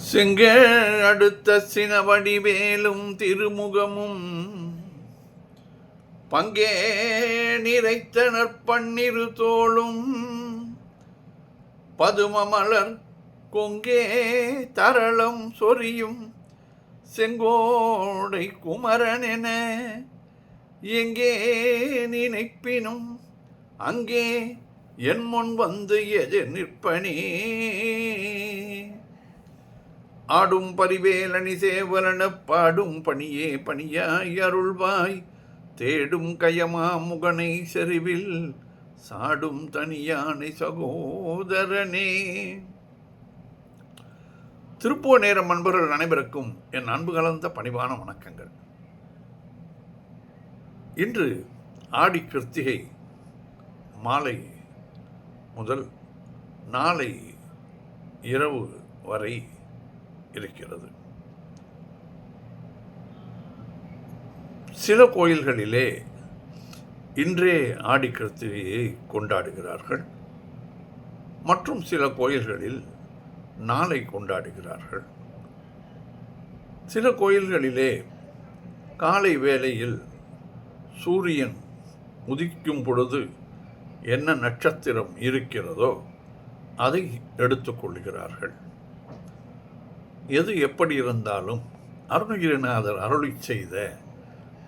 செங்கேழ் அடுத்த சினவடிவேலும் திருமுகமும் பங்கே நிறைத்தனர் பன்னிரு தோளும் பதுமமலர் கொங்கே தரளம் சொரியும் செங்கோடை குமரனென எங்கே நினைப்பினும் அங்கே என் முன் வந்து எதிர் நிற்பனே. ஆடும் பரிவேலணி சேவலன பாடும் பணியே பணியாய் அருள்வாய் தேடும் கயமா முகனை செறிவில் சாடும் தனியானை சகோதரனே. திருப்பூர் நேரம் அன்பர்கள் அனைவருக்கும் என் அன்பு கலந்த பணிவான வணக்கங்கள். இன்று ஆடி கிருத்திகை மாலை முதல் நாளை இரவு வரை இருக்கிறது. சில கோயில்களிலே இன்றே ஆடி கிருத்திகையை கொண்டாடுகிறார்கள், மற்றும் சில கோயில்களில் நாளை கொண்டாடுகிறார்கள். சில கோயில்களிலே காலை வேளையில் சூரியன் உதிக்கும் பொழுது என்ன நட்சத்திரம் இருக்கிறதோ அதை எடுத்துக்கொள்கிறார்கள். எது எப்படி இருந்தாலும் அருணகிரிநாதர் அருளி செய்த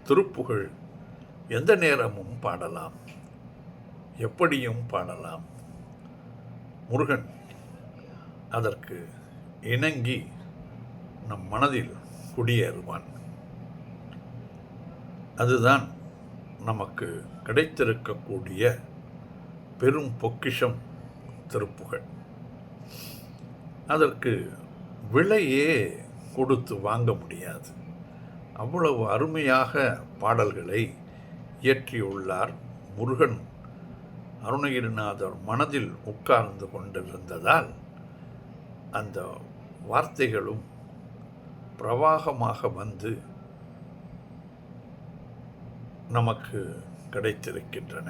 திருப்புகழ் எந்த நேரமும் பாடலாம், எப்படியும் பாடலாம். முருகன் அதற்கு இணங்கி நம் மனதில் குடியேறுவான். அதுதான் நமக்கு கிடைத்திருக்கக்கூடிய பெரும் பொக்கிஷம் திருப்புகழ். அதற்கு விலையே கொடுத்து வாங்க முடியாது. அவ்வளவு அருமையாக பாடல்களை இயற்றியுள்ளார் முருகன். அருணகிரிநாதர் மனதில் உட்கார்ந்து கொண்டிருந்ததால் அந்த வார்த்தைகளும் பிரவாகமாக வந்து நமக்கு கிடைத்திருக்கின்றன.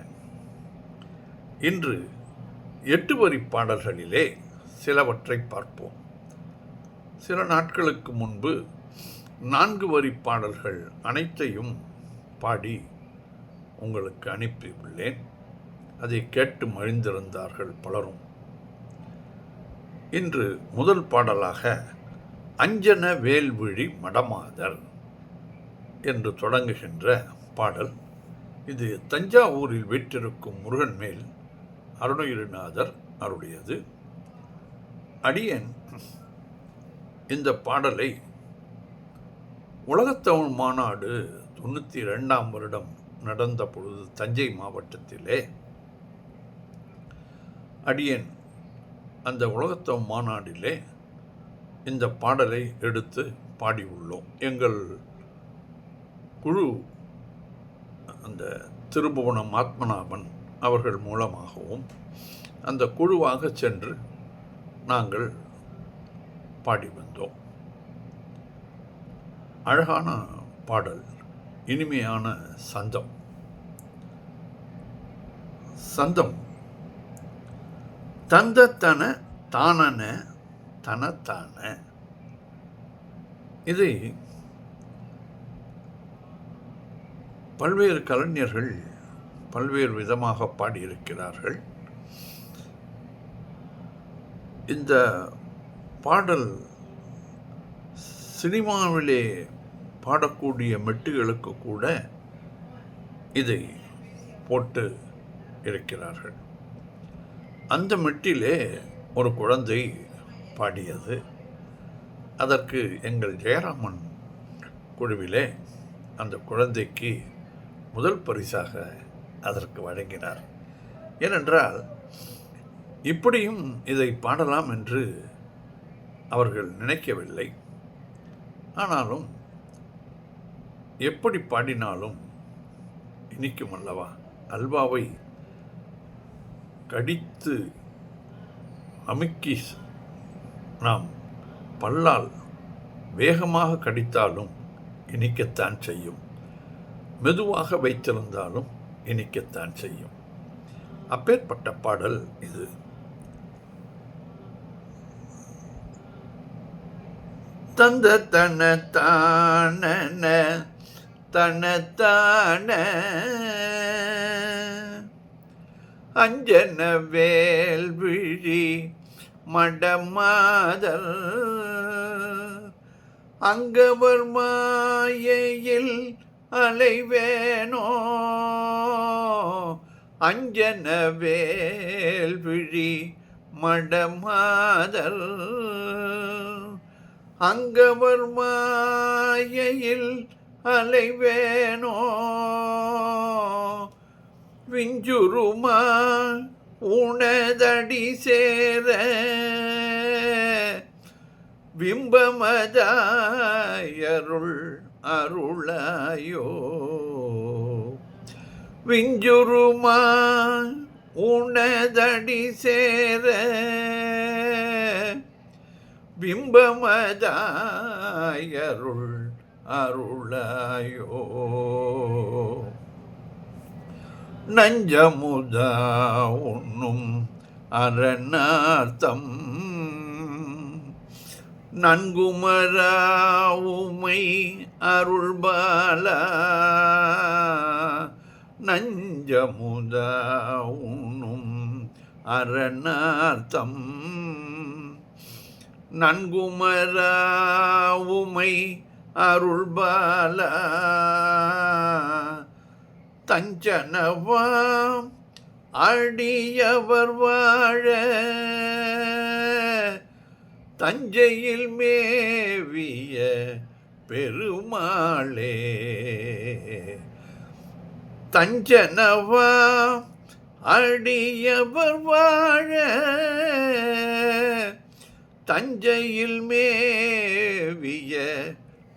இன்று 8 வரி பாடல்களிலே சிலவற்றை பார்ப்போம். சில நாட்களுக்கு முன்பு 4 வரி பாடல்கள் அனைத்தையும் பாடி உங்களுக்கு அனுப்பியுள்ளேன். அதை கேட்டு மகிழ்ந்திருந்தார்கள் பலரும். இன்று முதல் பாடலாக அஞ்சன வேல்விழி மடமாதர் என்று தொடங்குகின்ற பாடல். இது தஞ்சாவூரில் வீற்றிருக்கும் முருகன் மேல் அருணகிரிநாதர் அருளியது. அடியேன் இந்த பாடலை உலகத்தமிழ் மாநாடு 92ஆம் வருடம் நடந்த பொழுது தஞ்சை மாவட்டத்திலே அடியேன் அந்த உலகத்தமிழ் மாநாட்டிலே இந்த பாடலை எடுத்து பாடியுள்ளோம். எங்கள் குழு அந்த திருபுவனம் ஆத்மநாபன் அவர்கள் மூலமாகவும் அந்த குழுவாக சென்று நாங்கள் பாடி வந்தோம். அழகான பாடல், இனிமையான சந்தம். சந்தம் தந்தத்தன தானன தனத்தான. இதை பல்வேறு கலைஞர்கள் பல்வேறு விதமாக பாடியிருக்கிறார்கள். இந்த பாடல் சினிமாவிலே பாடக்கூடிய மெட்டுகளுக்கு கூட இதை போட்டு இருக்கிறார்கள். அந்த மெட்டிலே ஒரு குழந்தை பாடியது. அதற்கு எங்கள் ஜெயராமன் குழுவிலே அந்த குழந்தைக்கு முதல் பரிசாக அதற்கு வழங்கினார். ஏனென்றால் இப்படியும் இதை பாடலாம் என்று அவர்கள் நினைக்கவில்லை. ஆனாலும் எப்படி பாடினாலும் இனிக்கும் அல்லவா? அல்வாவை கடித்து அமுக்கி நாம் பல்லால் வேகமாக கடித்தாலும் இனிக்கத்தான் செய்யும், மெதுவாக வைத்திருந்தாலும் இனிக்கத்தான் செய்யும். அப்பேற்பட்ட பாடல் இது. தந்த தனத்தான தனத்தான அஞ்சன வேல் விழி மடமாதல் அங்கவர் மாயையில் அலைவேனோ அஞ்சன வேல் விழி மடமாதல் அங்கவர் மாயையில் அலைவேனோ விஞ்சுருமா உணதடி சேர பிம்பமதாயருள் அருளாயோ விஞ்சுருமா உணதடி சேர பிம்பமதாயருள் அருளாயோ நஞ்சமுதா உண்ணும் அரணார்த்தம் நன்குமராவுமை அருள்பாலா நஞ்சமுதா உண்ணும் அரணார்த்தம் நன்குமராவுமை அருள்பாலா தஞ்சனவாம் அடியவர் வாழ தஞ்சையில் மேவிய பெருமாளே தஞ்சனவாம் அடியவர் வாழ தஞ்சையில் மேவிய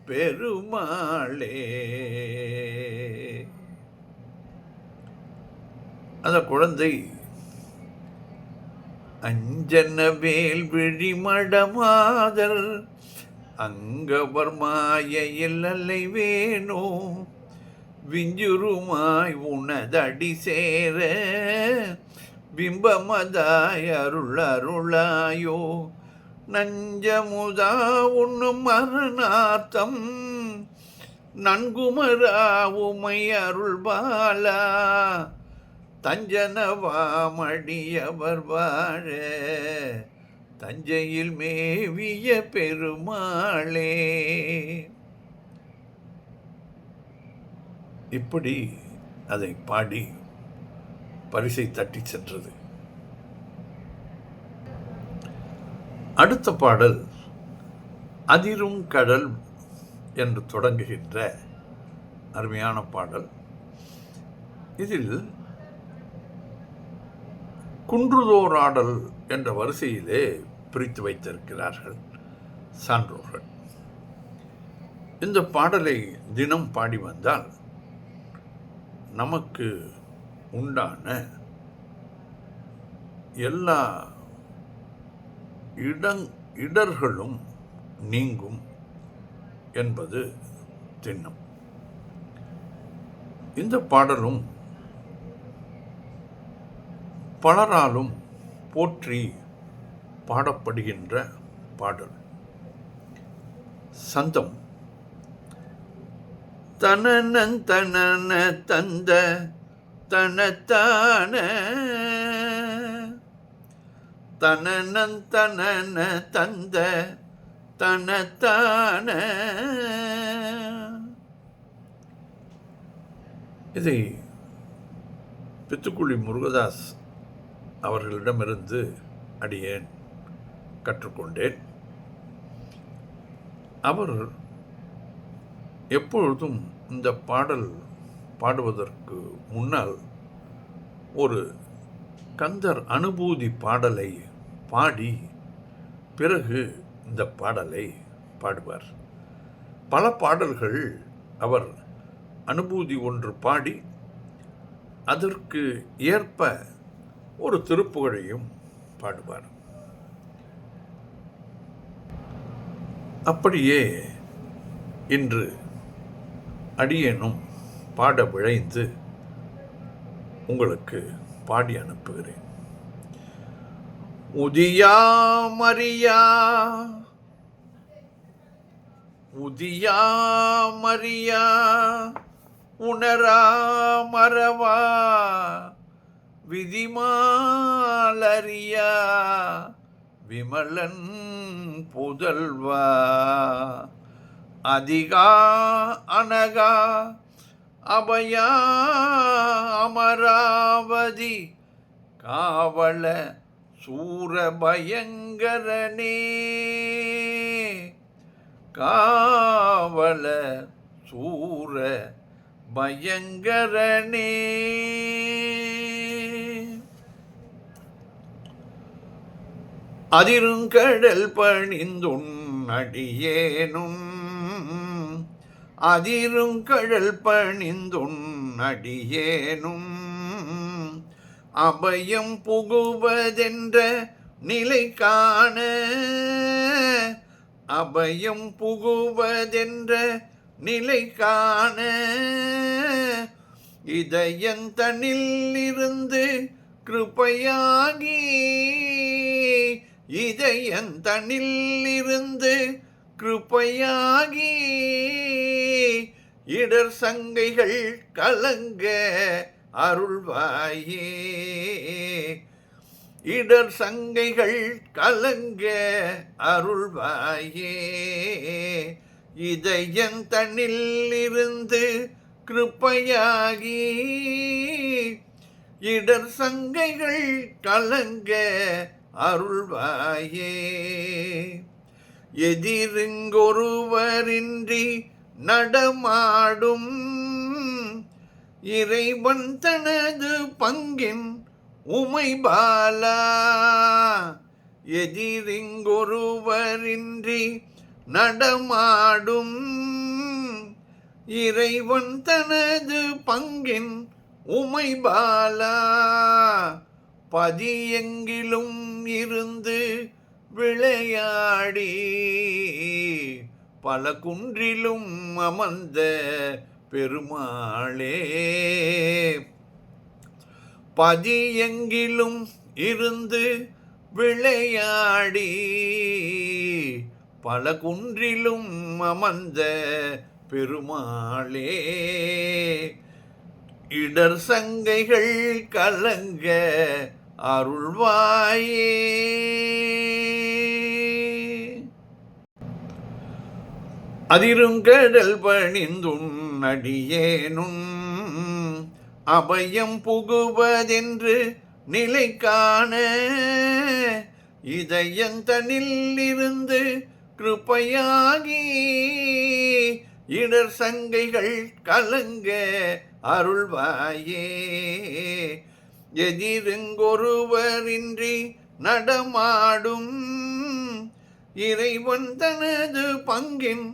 பெருமாளே. அந்த குழந்தை அஞ்சன வேல் விழி மடமாதல் அங்கவர் மாயையில் அலைவேனோ விஞ்சுருமாய் உனதடி சேர பிம்பமதாய் அருள் அருளாயோ நஞ்சமுதா உண்ணும் அரணார்த்தம் நன்குமராவுமை அருள்பாலா தஞ்சனவாமடியவர் வாழ தஞ்சையில் மேவிய பெருமாளே. இப்படி அதை பாடி பரிசை தட்டி சென்றது. அடுத்த பாடல் அதிரும் கடல் என்று தொடங்குகின்ற அருமையான பாடல். இதில் குன்றுதோராடல் என்ற வரிசையிலே பிரித்து வைத்திருக்கிறார்கள் சான்றோர்கள். இந்த பாடலை தினம் பாடி வந்தால் நமக்கு உண்டான எல்லா இடர்களும் நீங்கும் என்பது திண்ணம். இந்த பாடலும் பலராலும் போற்றி பாடப்படுகின்ற பாடல். சந்தம் தனனன் தனன தந்த தனத்தான தனனன் தனன தந்த தனத்தான. இதை பித்துக்குழி முருகதாஸ் அவர்களிடமிருந்து அடியேன் கற்றுக்கொண்டேன். அவர் எப்பொழுதும் இந்த பாடல் பாடுவதற்கு முன்னால் ஒரு கந்தர் அனுபூதி பாடலை பாடி பிறகு இந்த பாடலை பாடுவார். பல பாடல்கள் அவர் அனுபூதி ஒன்று பாடி அதற்கு ஏற்ப ஒரு திருப்புகழையும் பாடுவார். அப்படியே இன்று அடியேனும் பாட விழைந்து உங்களுக்கு பாடி அனுப்புகிறேன். உதியா மரியா உதியா மரியா உணரா மறவா விதிமாலரியா விமலன் புதல்வா அதிகா அனகா அபயா அமராவதி காவல சூரபயங்கரனே காவல சூர பயங்கரனே. அதிருங்கடல் பணிந்துன் அடியேனும் அதிருங்கடல் பணிந்துன் அடியேனும் அபயம் புகுவதென்ற நிலை காண அபயம் புகுவதென்ற நிலை காண இதயந்தனில் இருந்து கிருபையாகி இதயந்தனில் இருந்து கிருபையாகி இடர் சங்கைகள் கலங்க அருள்வாயே இடர் சங்கைகள் கலங்க அருள்வாயே இதயந்தனில் இருந்து கிருபையாகி இடர் சங்கைகள் கலங்க அருள்வாயே எதிரிங்கொருவரின்றி நடமாடும் இறைவன் தனது பங்கின் உமை பாலா எதிரிங்கொருவரின்றி நடமாடும் இறைவன் தனது பங்கின் உமை பாலா பதியெங்கிலும் இருந்து விளையாடி பல குன்றிலும் அமர்ந்த பெருமாளே பதியெங்கிலும் இருந்து விளையாடி பல குன்றிலும் அமர்ந்த பெருமாளே இடர் சங்கைகள் கலங்க அருள்வாயே அதிருங்கடல் பணிந்துன் அடியேனும் அபயம் புகுவதென்று நிலை காண இதயந்தனில் இருந்து கிருபையாகி இடர் சங்கைகள் கலங்க அருள்வாயே எதிருங்கொருவரின்றி நடமாடும் இறைவன் தனது பங்கின்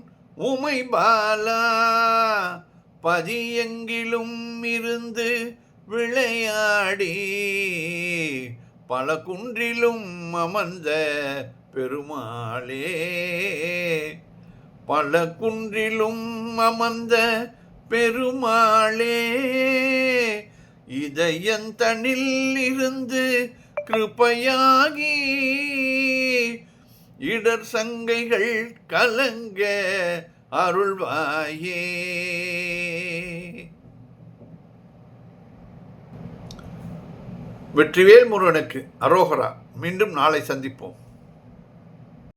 உமை பாலா பதியெங்கிலும் இருந்து விளையாடி பல குன்றிலும் அமர்ந்த பெருமாளே பல குன்றிலும் அமர்ந்த பெருமாளே இதயந்தனில் இருந்து கிருபையாகி இடர் சங்கைகள் கலங்க அருள்வாயே. வெற்றிவேல் முருகனுக்கு அரோகரா. மீண்டும் நாளை சந்திப்போம்.